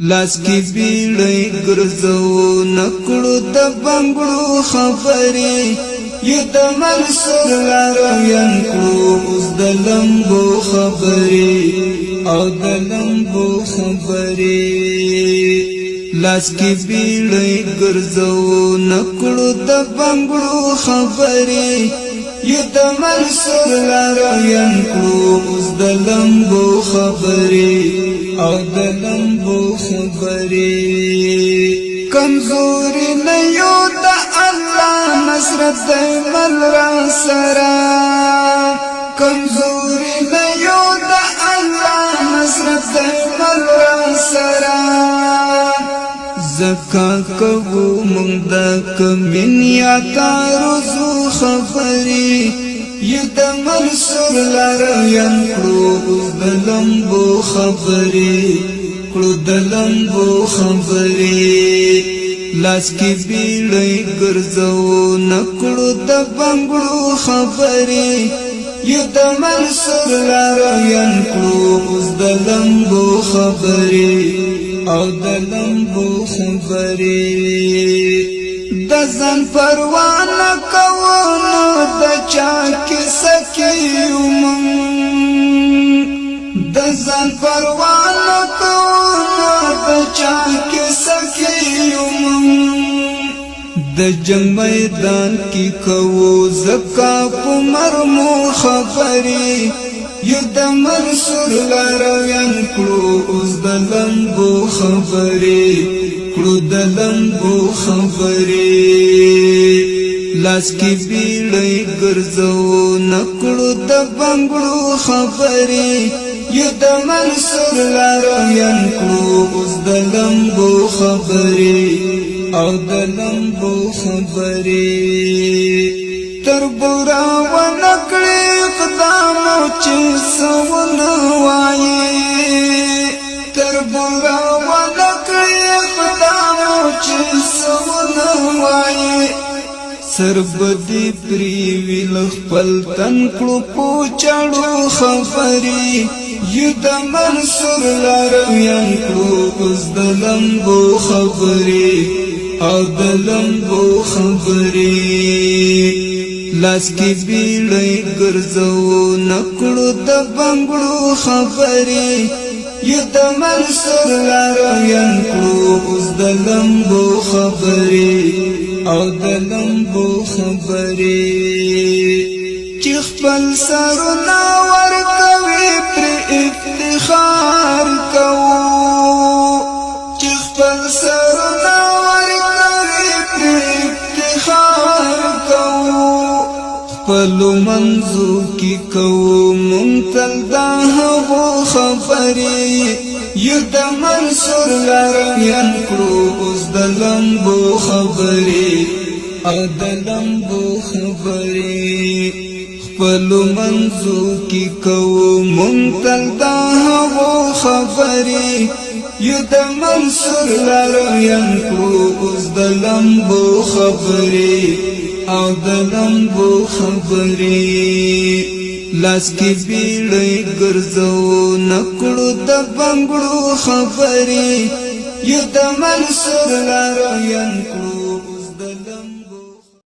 لاس کی بیړی ګرځو نکړو د بنګړو خبرې یو د منصور لارویان کړو اوس د لمبو خبرې او د لمبو خبرې لاس کی بیړی ګرځو نکړو د بنګړو خبرې یو د منصور لارویان کړو اوس د لمبو خبرې او د لمبو خبرې کمزوري نه یو د الله نصرت دی مل را سره کمزوري نه یو د الله نصرت دی مل را سره زکا کوو مونږ د کمنیا تارزو خبرې یو د منصور لارویان کړو د لمبو خبرې کړو د لمبو خبرې لاس کی بیړی ګرځو نکړو د بنګړو خبرې یو د منصور لارویان کړو د لمبو خبرې او د لمبو خبرې د ځان پروا نه کوو نو د چا کیسه کیو مونږ د ځان پروا نه کوو نو د چا کیسه کیو مونږ د جنگ میدان کی کوو زکا په مرمو خبرې یو د منصور لارویان کړو اوس د لمبو خبرې کړو د لمبو خبرې لاس کی بیړی ګرځو نکړو د بنګړو خبرې یو د منصور لارویان کړو اوس د لمبو خبرې او د لمبو خبرې تر بورا ونکړي قدامو چې سونه وایي تر بورا ونکړي قدامو چې سونه وایي سربدي پری ویل خپل تن کړو پوچړو خبرې یو د منصور لارویان کړو اوس د لمبو خبرې او د لمبو خبرې لاس کی بیړی ګرځو نکړو د بنګړو خبرې یو د منصور لارویان کړو اوس د لمبو خبرې او د لمبو خبرې چې خپل سرونه ورکوي پر افتخار کوو چې خپل سرونه ورکوي پر افتخار کوو خپلو منځو کې کوو مونږ تل دا هغو خبرې یو د منصور لارویان کړو اوس د لمبو خبرې او د لمبو خبرې خپلو منځو کې کوو مونږ تل دا هغو خبرې یو د منصور لارویان کړو اوس د لمبو خبرې او د لمبو خبرې لاس کی بیړی ګرځو نکړو د بنګړو خبرې یو د منصور لارویان کړو